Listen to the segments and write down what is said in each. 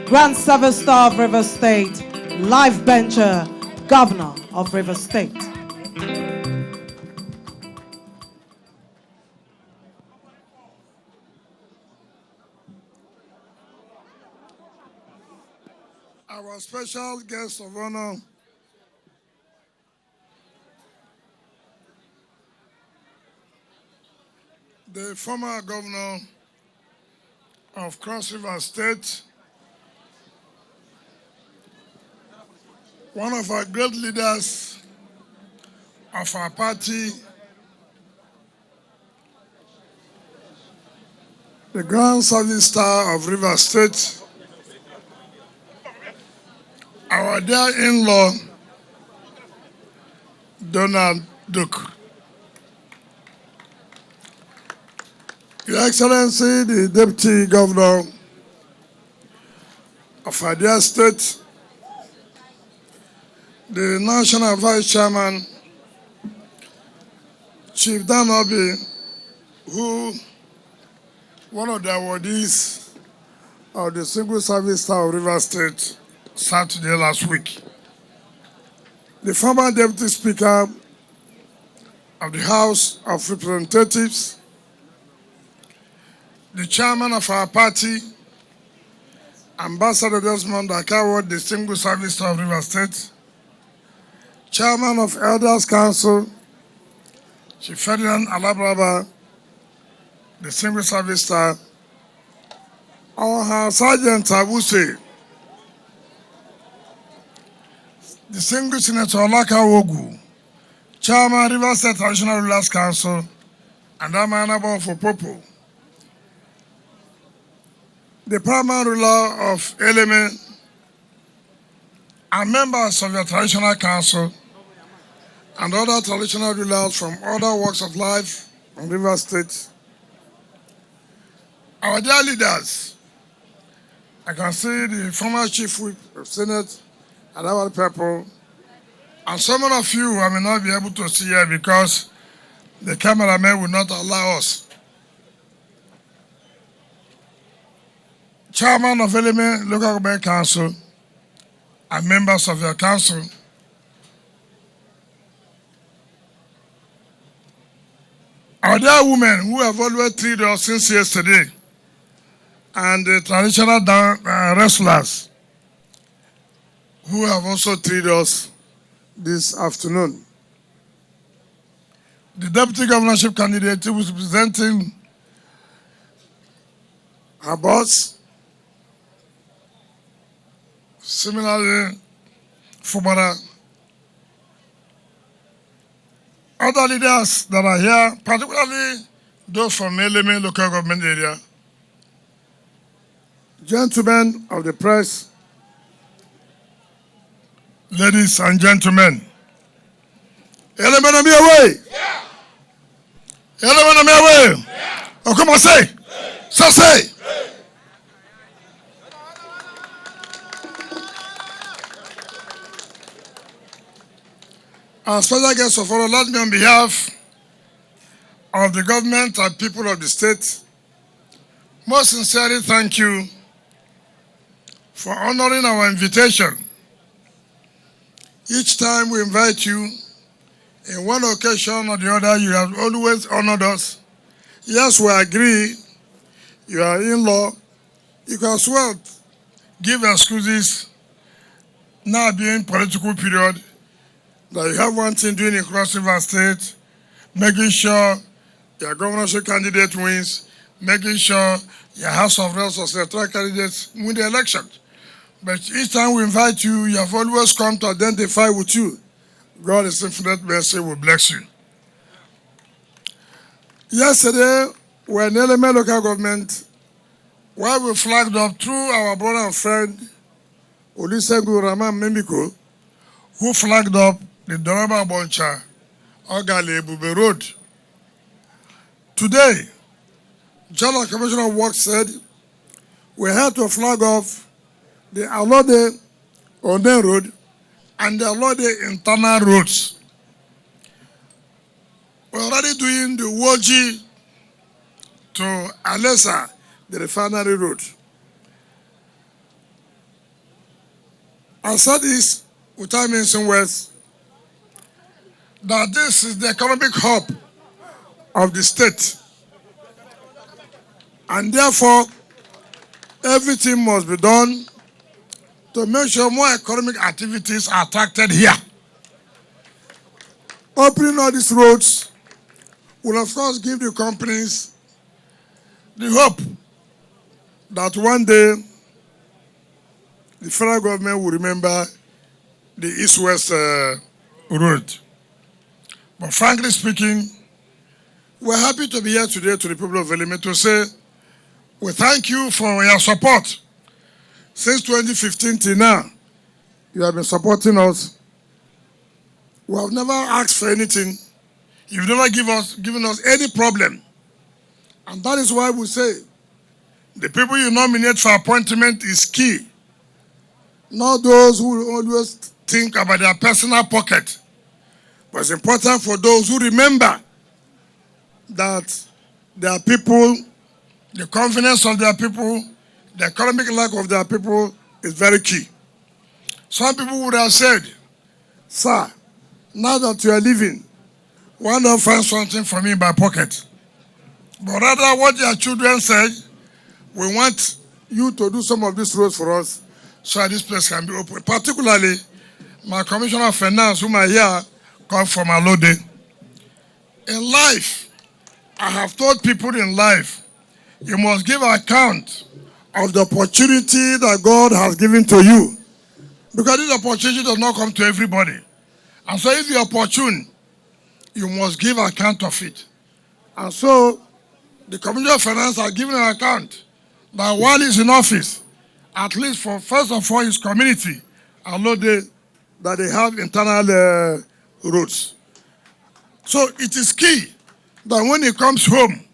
Grand Seven Star of River State, Life Bencher, Governor of River State. Our special guest of honor, the former governor of Cross River State, one of our great leaders of our party, the Grand Service Star of River State, our dear in-law, Donald Duke. Your Excellency, the Deputy Governor of our dear state, the National Vice Chairman, Chief Dan Obi, who one of the awardees of the Single Service Star of River State Saturday last week. The former Deputy Speaker of the House of Representatives, the Chairman of our party, Ambassador Desmond Akawod, the Single Service Star of River State, Chairman of Elders Council, Chief Ferdinand Alabraba, the Single Service Star, our Sergeant Abuse, the Single Senator Olaka Wogu, Chairman River State Traditional Rulers Council, and Amanabo for Popo, the paramount ruler of Eleme, and members of the Traditional Council, and other traditional rulers from other walks of life in River State. Our dear leaders, I can see the former Chief Whip of Senate and our people, and some of you I may not be able to see here because the cameraman will not allow us. Chairman of Eleme Local Government Council and members of your council, our dear women who have always treated us since yesterday, and the traditional wrestlers who have also treated us this afternoon. The deputy governorship candidate who is presenting her boss, similarly, Fubara. Other leaders that are here, particularly those from Eleme local government area, gentlemen of the press, ladies and gentlemen, Eleme na me away. Eleme na me away. Oh, come on, say. So say. Our special guest of honor, let me on behalf of the government and people of the state, most sincerely thank you for honoring our invitation. Each time we invite you, in one occasion or the other, you have always honored us. Yes, we agree, you are in-law, you can as well give excuses, now being political period, that you have one thing doing in Cross River State, making sure your governorship candidate wins, making sure your House of Reps or Senatorial candidates win the election. But each time we invite you, you have always come to identify with you. God is infinite mercy will bless you. Yesterday, we were in Eleme local government, where we flagged up through our brother and friend, Olusegun Rahman Memiko, who flagged up the Doraba Boncha Ogale Bube Road. Today, General Commissioner of Works said we had to flag off the Alode Onne Road and the Alode internal roads. We're already doing the Woji to Alesa, the refinery road. I said this without mentioning words, that this is the economic hub of the state. And therefore, everything must be done to make sure more economic activities are attracted here. Opening all these roads will, of course, give the companies the hope that one day the federal government will remember the East-West road. But frankly speaking, we're happy to be here today to the people of Eleme to say we thank you for your support. Since 2015 till now, you have been supporting us. We have never asked for anything. You've never given us any problem. And that is why we say the people you nominate for appointment is key. Not those who always think about their personal pocket. But it's important for those who remember that their people, the confidence of their people, the economic life of their people is very key. Some people would have said, sir, now that you are leaving, why not find something for me in my pocket? But rather what their children said, we want you to do some of these roads for us so that this place can be open. Particularly, my Commissioner of Finance, whom I hear, come from Alode. In life, I have told people in life, you must give account of the opportunity that God has given to you. Because this opportunity does not come to everybody. And so if you're opportune, you must give account of it. And so the Commissioner of Finance has given an account that while he's in office, at least for first of all his community, Alode, that they have internal roads. So it is key that when he comes home,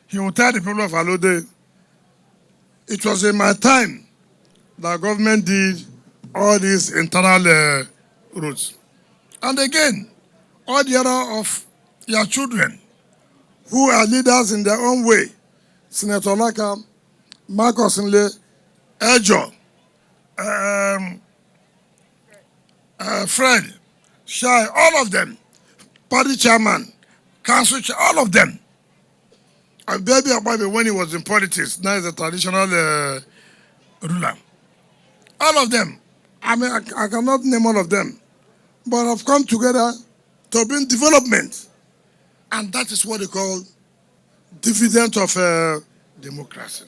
he will tell the people of Alode, it was in my time that government did all these internal roads. And again, all the other of your children who are leaders in their own way, Senator Laka, Marcus Nle, Ejo, Fred, Shai, all of them, party chairman, council chair, all of them. And Baby Ababe, when he was in politics, now he's a traditional ruler. All of them. I mean, I cannot name all of them, but have come together to bring development. And that is what they call dividend of democracy.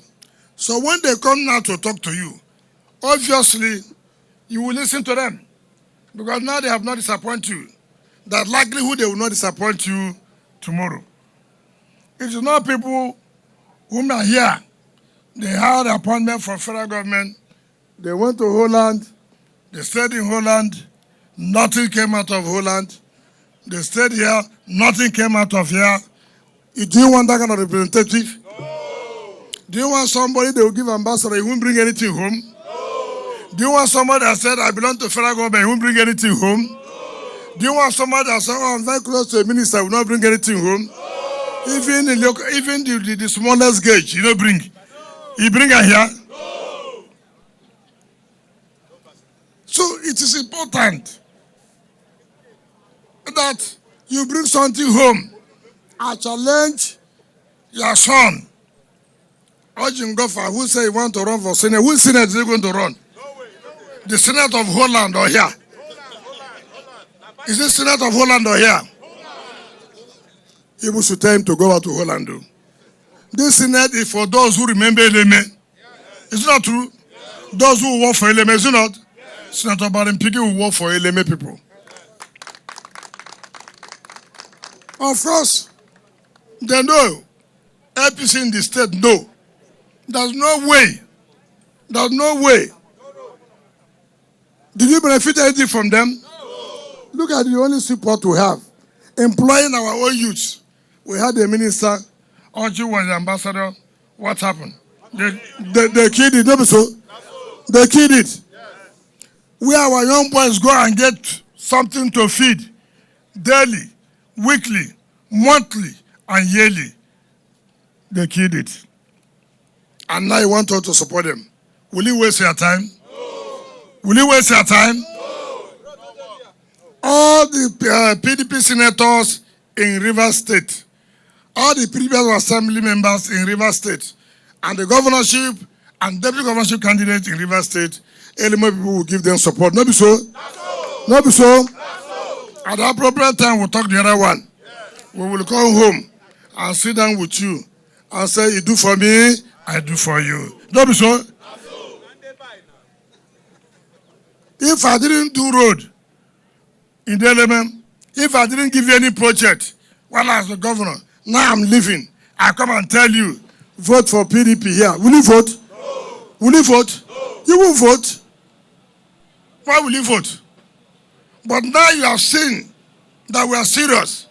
So when they come now to talk to you, obviously, you will listen to them. Because now they have not disappointed you. That likelihood they will not disappoint you tomorrow. It is not people whom are here. They had an appointment from federal government. They went to Holland. They stayed in Holland. Nothing came out of Holland. They stayed here. Nothing came out of here. Do you want that kind of representative? No. Do you want somebody they will give ambassador, he won't bring anything home? No. Do you want somebody that said, I belong to federal government, he won't bring anything home? No. Do you want somebody that said, oh, I'm very close to a minister, will not bring anything home? No. Even the smallest gauge, you don't bring. No. You bring it here? No. So it is important that you bring something home. I challenge your son, Ojim Goffa, who say he want to run for Senate. Which Senate is he going to run? The Senate of Holland or here? Is it Senate of Holland or here? People should tell him to go out to Holland. This Senate is for those who remember Eleme. Is it not true? Those who work for Eleme, is it not? Senator Baron Pigi will work for Eleme people. Of course, they know. APC in the state, no. There's no way. There's no way. Did you benefit anything from them? No. Look at the only support we have. Employing our own youths. We had a minister, Oji was the ambassador. What happened? They killed it, not so. They killed it. Where our young boys go and get something to feed daily, weekly, monthly, and yearly. They killed it. And now you want us to support them. Will you waste your time? No. Will you waste your time? All the PDP senators in Rivers State, all the previous assembly members in Rivers State, and the governorship and deputy governorship candidates in Rivers State, more people will give them support. Not be so? Not be so? At the appropriate time, we'll talk the other one. We will come home and sit down with you and say, you do for me, I do for you. Not be so? If I didn't do road in the element, if I didn't give you any project while I was the governor, now I'm leaving. I come and tell you, vote for PDP here. Will you vote? No. Will you vote? No. You won't vote. Why will you vote? But now you have seen that we are serious.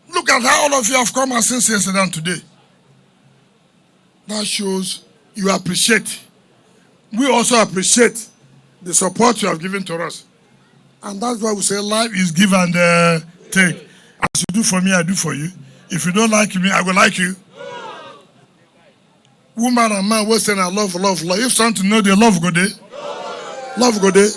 Look at how all of you have come and seen yesterday and today. That shows you appreciate. We also appreciate the support you have given to us. And that's why we say life is give and take. As you do for me, I do for you. If you don't like me, I will like you. Woman and man will say, I love, love, love. If something know they love go there. Love go there.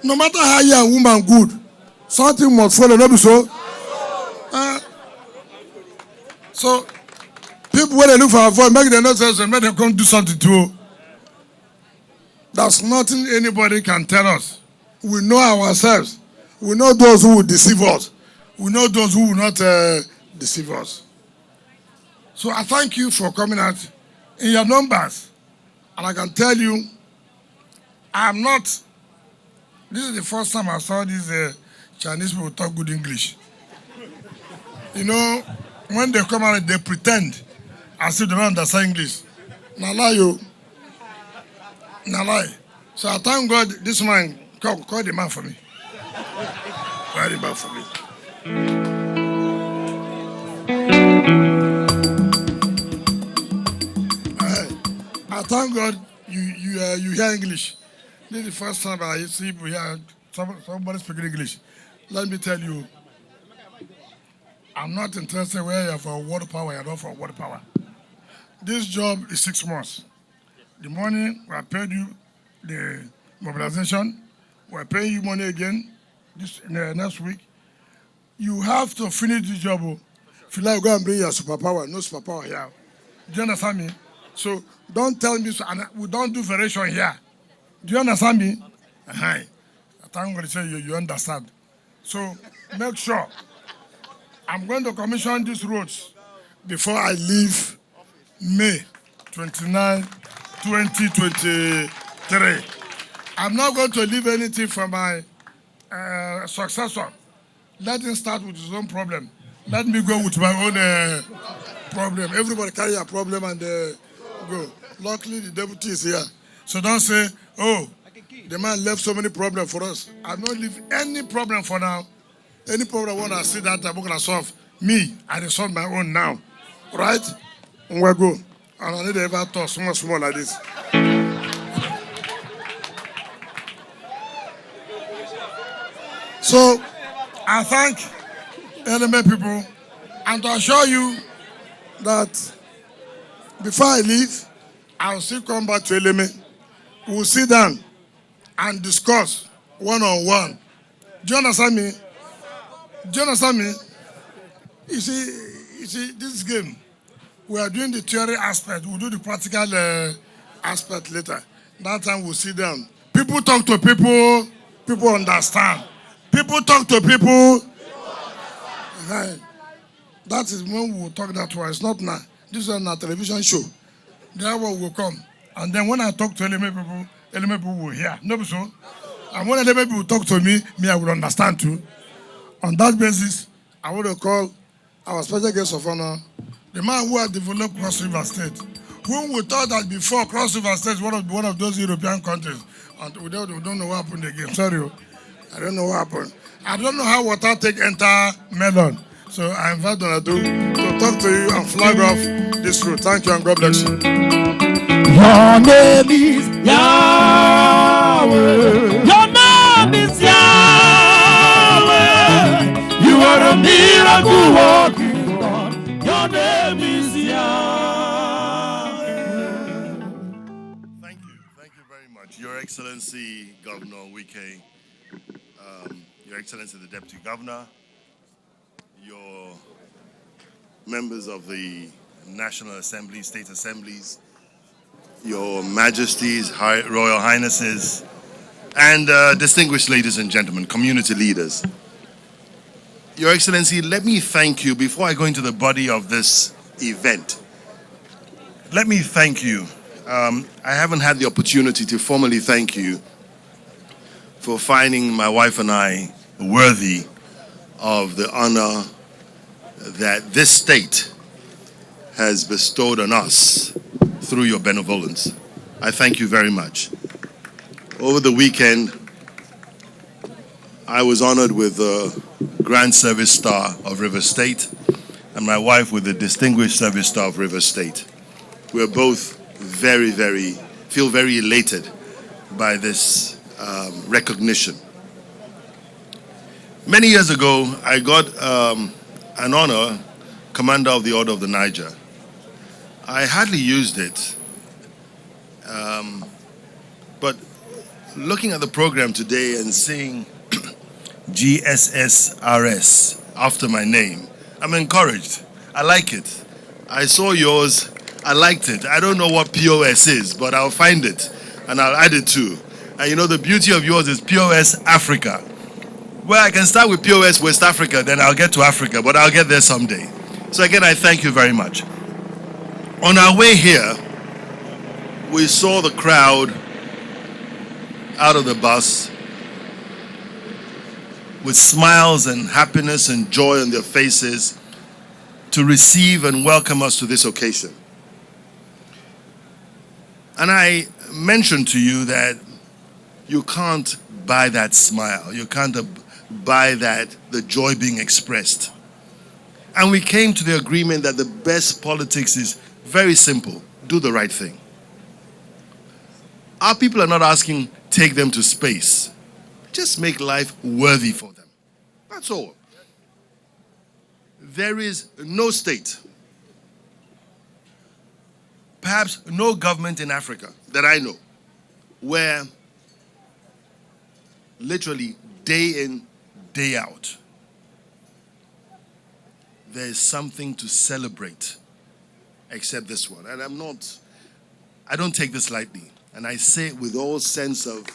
No matter how you are woman good, something must follow, not be so. So people when they look for a voice, make them not say, make them come do something too. That's nothing anybody can tell us. We know ourselves. We know those who will deceive us. We know those who will not deceive us. So I thank you for coming out in your numbers. And I can tell you, I'm not, this is the first time I saw these Chinese people talk good English. You know, when they come out, they pretend as if they don't understand English. Now lie you. Now lie. So I thank God this man, call the man for me. Call the man for me. I thank God you hear English. This is the first time I see people hear somebody speaking English. Let me tell you, I'm not interested whether you're for water power or not for water power. This job is 6 months. The money, we have paid you the mobilization. We're paying you money again this next week. You have to finish the job. If you like, go and bring your superpower. No superpower here. Do you understand me? So don't tell me, so, and we don't do variation here. Do you understand me? I thank God to say you understand. So make sure. I'm going to commission these roads before I leave May 29, 2023. I'm not going to leave anything for my successor. Let him start with his own problem. Let me go with my own problem. Everybody carry a problem and go. Luckily, the deputy is here. So don't say, oh, the man left so many problems for us. I don't leave any problem for now. Any problem I want to see that I'm going to solve. Me, I resolve my own now. Right? And we'll go. And I need to ever talk small like this. So, I thank LMA people and to assure you that before I leave, I'll still come back to LMA. We'll sit down and discuss one-on-one. Do you understand me? Do you understand me? You see, this game, we are doing the theory aspect. We'll do the practical aspect later. That time we'll sit down. People talk to people, people understand. People talk to people. That is when we will talk that way. It's not now. This is a television show. That one will come. And then when I talk to LMA people will hear. No, so. And when LMA people talk to me, I will understand too. On that basis, I want to call our special guest of honor, the man who has developed Cross River State, whom we thought that before Cross River State is one of those European countries. And we don't know what happened again. Sorry, I don't know what happened. I don't know how water take enter melon. So I invite Onne to talk to you and flag off this route. Thank you and God bless you. Your name is Yahweh. Your name is Yahweh. You are a miracle working God. Your name is Yahweh. much. Your Excellency, Governor Wike, Your Excellency, the Deputy Governor, your members of the National Assembly, State Assemblies, Your Majesties, Royal Highnesses, and distinguished ladies and gentlemen, community leaders. Your Excellency, let me thank you before I go into the body of this event. Let me thank you. I haven't had the opportunity to formally thank you for finding my wife and I worthy of the honor that this state has bestowed on us through your benevolence. I thank you very much. Over the weekend, I was honored with the Grand Service Star of River State, and my wife with the Distinguished Service Star of River State. We're both feel very elated by this recognition. Many years ago, I got an honor, Commander of the Order of the Niger. I hardly used it, but looking at the program today and seeing GSSRS after my name, I'm encouraged. I like it. I saw yours. I liked it. I don't know what POS is, but I'll find it and I'll add it too. And you know, the beauty of yours is POS Africa. Well, I can start with POS West Africa, then I'll get to Africa, but I'll get there someday. So again, I thank you very much. On our way here, we saw the crowd out of the bus with smiles and happiness and joy on their faces to receive and welcome us to this occasion. And I mentioned to you that you can't buy that smile. You can't buy the joy being expressed. And we came to the agreement that the best politics is very simple. Do the right thing. Our people are not asking, take them to space. Just make life worthy for them. That's all. There is no state, perhaps no government in Africa that I know, where literally day in, day out, there is something to celebrate except this one. And I don't take this lightly. And I say it with all sense of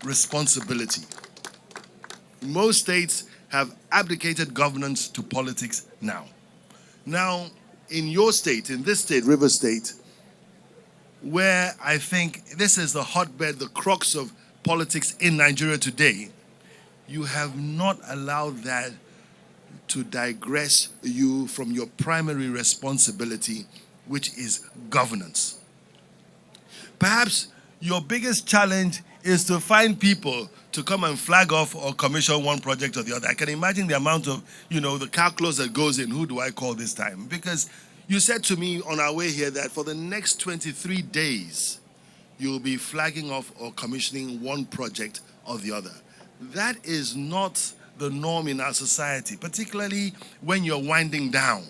responsibility. Most states have abdicated governance to politics now. Now, in your state, in this state, River State, where I think this is the hotbed, the crux of politics in Nigeria today, you have not allowed that to digress you from your primary responsibility, which is governance. Perhaps your biggest challenge is to find people to come and flag off or commission one project or the other. I can imagine the amount of, the calculus that goes in, who do I call this time? Because you said to me on our way here that for the next 23 days, you'll be flagging off or commissioning one project or the other. That is not the norm in our society, particularly when you're winding down.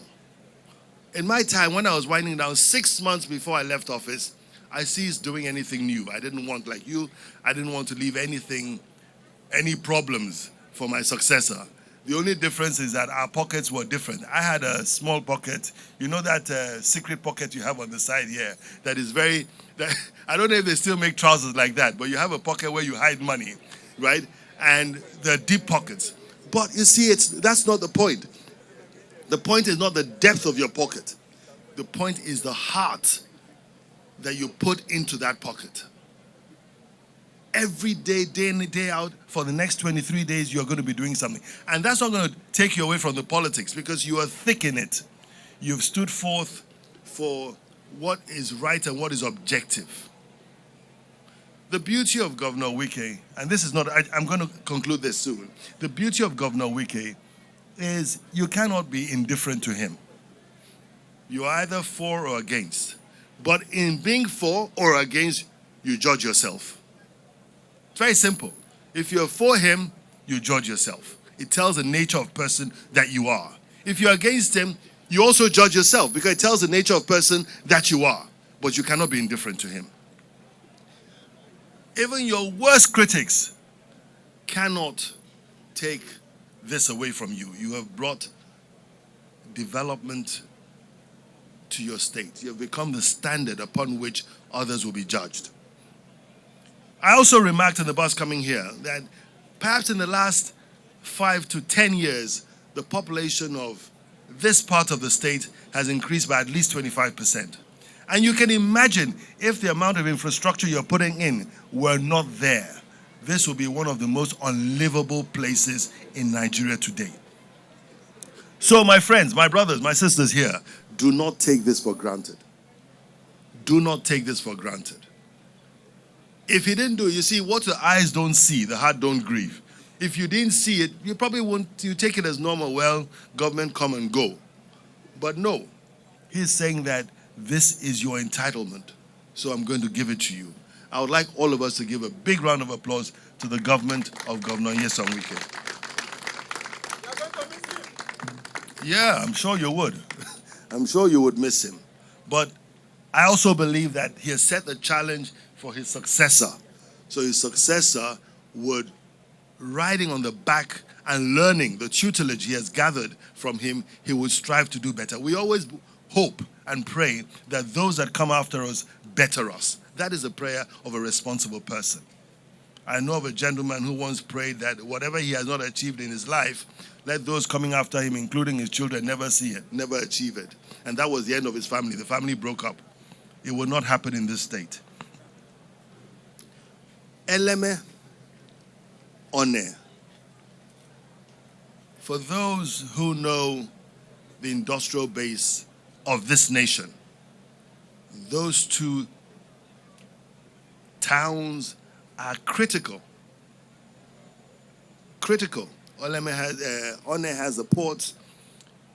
In my time, when I was winding down 6 months before I left office, I ceased doing anything new. I didn't want, like you, I didn't want to leave any problems for my successor. The only difference is that our pockets were different. I had a small pocket, that secret pocket you have on the side here that is I don't know if they still make trousers like that, but you have a pocket where you hide money, right? And the deep pockets. But you see, that's not the point. The point is not the depth of your pocket. The point is the heart that you put into that pocket. Every day, day in and day out, for the next 23 days, you're going to be doing something. And that's not going to take you away from the politics because you are thick in it. You've stood forth for what is right and what is objective. The beauty of Governor Wike, and this is not, I'm going to conclude this soon. The beauty of Governor Wike is you cannot be indifferent to him. You're either for or against. But in being for or against, you judge yourself. It's very simple. If you're for him, you judge yourself. It tells the nature of person that you are. If you're against him, you also judge yourself because it tells the nature of person that you are. But you cannot be indifferent to him. Even your worst critics cannot take this away from you. You have brought development to your state. You have become the standard upon which others will be judged. I also remarked in the bus coming here that perhaps in the last 5 to 10 years, the population of this part of the state has increased by at least 25%. And you can imagine if the amount of infrastructure you're putting in were not there, this would be one of the most unlivable places in Nigeria today. So my friends, my brothers, my sisters here, do not take this for granted. Do not take this for granted. If he didn't do it, you see, what the eyes don't see, the heart don't grieve. If you didn't see it, you probably won't, you take it as normal, well, government come and go. But no, he's saying that this is your entitlement, so I'm going to give it to you. I would like all of us to give a big round of applause to the government of Governor Nyesom Wike. Yeah, I'm sure you would. I'm sure you would miss him. But I also believe that he has set the challenge for his successor. So his successor would, riding on the back and learning the tutelage he has gathered from him, he would strive to do better. We always hope and pray that those that come after us better us. That is the prayer of a responsible person. I know of a gentleman who once prayed that whatever he has not achieved in his life, let those coming after him, including his children, never see it, never achieve it. And that was the end of his family. The family broke up. It will not happen in this state. Eleme Onne. For those who know the industrial base of this nation, those two towns are critical. Critical. Onne has the ports.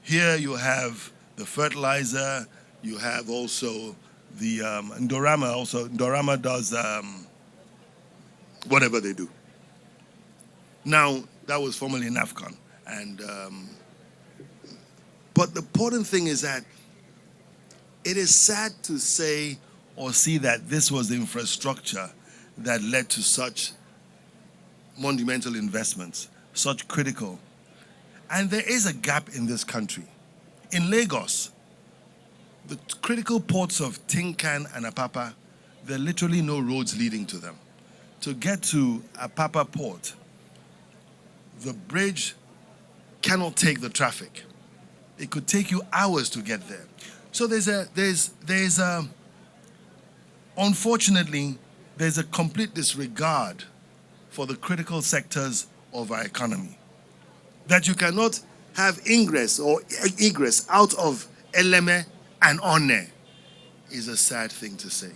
Here you have the fertilizer. You have also the Ndorama. Also, Ndorama does whatever they do. Now, that was formerly NAFCON. And but the important thing is that it is sad to say or see that this was the infrastructure that led to such monumental investments, such critical. And there is a gap in this country. In Lagos, the critical ports of Tinkan and Apapa, there are literally no roads leading to them. To get to Apapa port, the bridge cannot take the traffic. It could take you hours to get there. So unfortunately, there's a complete disregard for the critical sectors of our economy. That you cannot have ingress or egress out of Eleme and Onne is a sad thing to say.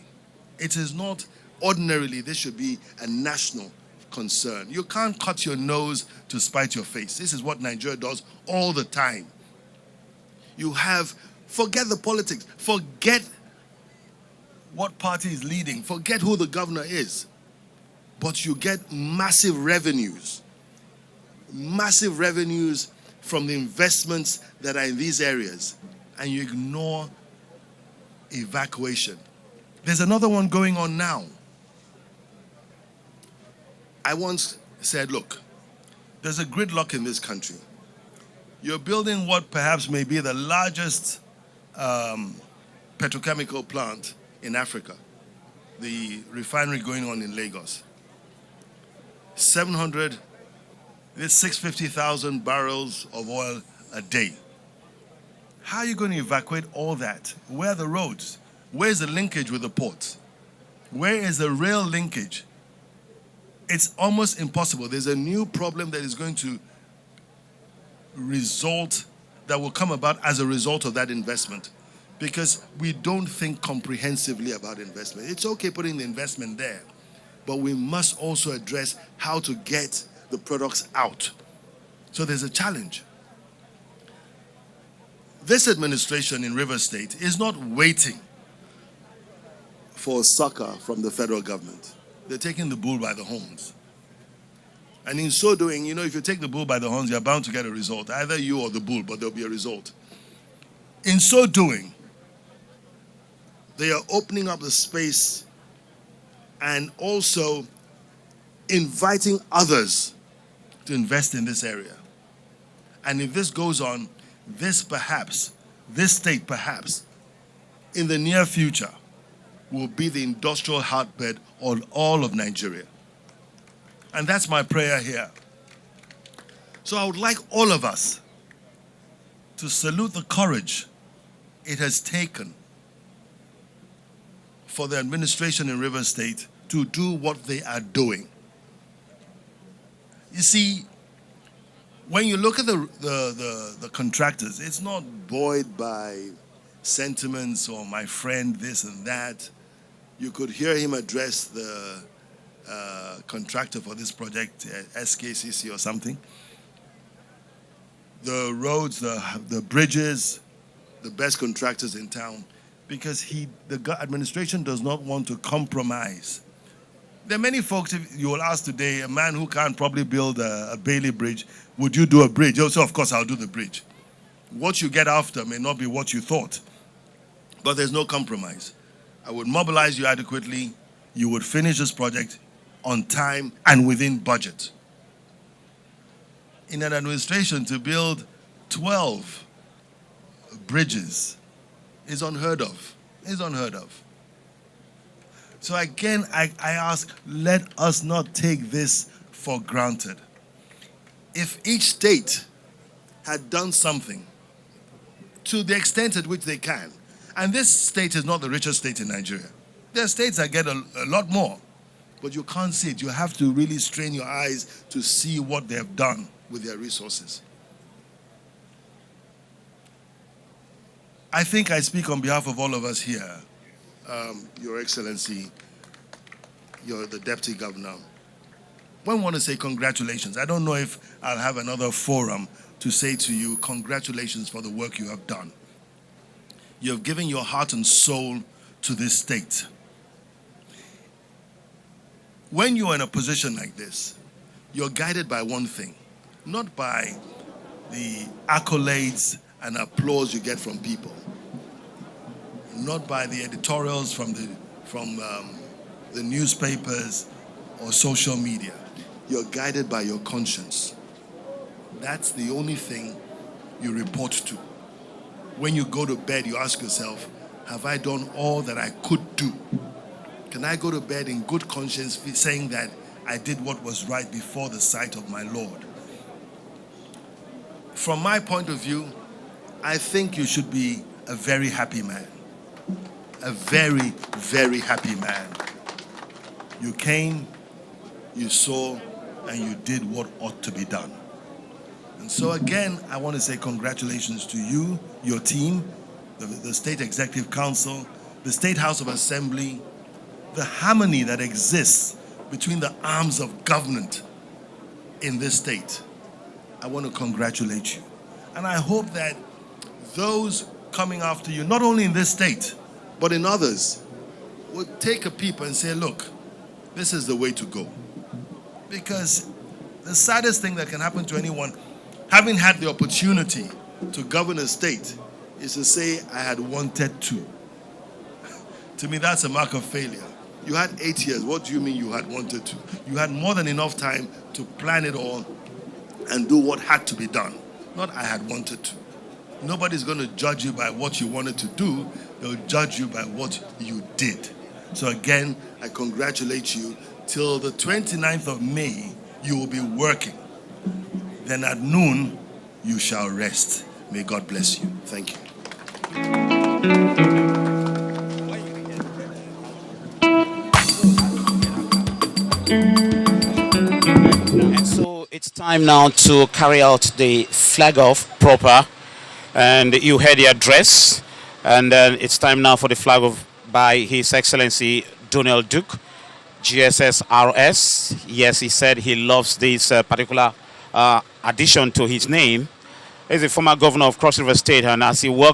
It is not ordinarily, this should be a national concern. You can't cut your nose to spite your face. This is what Nigeria does all the time. You have, forget the politics, forget what party is leading, forget who the governor is, but you get massive revenues from the investments that are in these areas, and you ignore evacuation. There's another one going on now. I once said, look, there's a gridlock in this country. You're building what perhaps may be the largest petrochemical plant in Africa, the refinery going on in Lagos. 650,000 barrels of oil a day. How are you going to evacuate all that? Where are the roads? Where's the linkage with the ports? Where is the rail linkage? It's almost impossible. There's a new problem that is going to that will come about as a result of that investment, because we don't think comprehensively about investment. It's okay putting the investment there, but we must also address how to get the products out. So there's a challenge. This administration in Rivers State is not waiting for succor from the federal government. They're taking the bull by the horns. And in so doing, you know, if you take the bull by the horns, you're bound to get a result. Either you or the bull, but there'll be a result. In so doing, they are opening up the space and also inviting others to invest in this area. And if this goes on, this state perhaps, in the near future, will be the industrial heartbeat of all of Nigeria. And that's my prayer here. So I would like all of us to salute the courage it has taken for the administration in Rivers State to do what they are doing. You see, when you look at the contractors, it's not buoyed by sentiments or my friend this and that. You could hear him address the contractor for this project, SKCC or something. The roads, the bridges, the best contractors in town, because the administration does not want to compromise. There are many folks, if you will ask today, a man who can't probably build a Bailey bridge, would you do a bridge? He'll say, of course I'll do the bridge. What you get after may not be what you thought, but there's no compromise. I would mobilize you adequately. You would finish this project on time and within budget. In an administration, to build 12 bridges is unheard of. Is unheard of. So again, I ask, let us not take this for granted. If each state had done something to the extent at which they can, and this state is not the richest state in Nigeria. There are states that get a lot more, but you can't see it. You have to really strain your eyes to see what they have done with their resources. I think I speak on behalf of all of us here. Your Excellency, you're the Deputy Governor. One want to say congratulations. I don't know if I'll have another forum to say to you, congratulations for the work you have done. You have given your heart and soul to this state. When you're in a position like this, you're guided by one thing, not by the accolades and applause you get from people, not by the editorials from the newspapers or social media. You're guided by your conscience. That's the only thing you report to. When you go to bed, you ask yourself, have I done all that I could do? Can I go to bed in good conscience saying that I did what was right before the sight of my Lord? From my point of view, I think you should be a very happy man. A very, very happy man. You came, you saw, and you did what ought to be done. And so again, I want to say congratulations to you, your team, the State Executive Council, the State House of Assembly, the harmony that exists between the arms of government in this state. I want to congratulate you. And I hope that those coming after you, not only in this state, but in others, will take a peep and say, look, this is the way to go. Because the saddest thing that can happen to anyone, having had the opportunity to govern a state, is to say, I had wanted to. To me, that's a mark of failure. You had 8 years. What do you mean you had wanted to? You had more than enough time to plan it all and do what had to be done. Not I had wanted to. Nobody's going to judge you by what you wanted to do. They'll judge you by what you did. So again, I congratulate you. Till the 29th of May, you will be working. Then at noon, you shall rest. May God bless you. Thank you. And so it's time now to carry out the flag off proper. And you heard the address. And it's time now for the flag off by His Excellency Donald Duke, GSS-RS. Yes, he said he loves this particular addition to his name. He's a former governor of Cross River State, and as he worked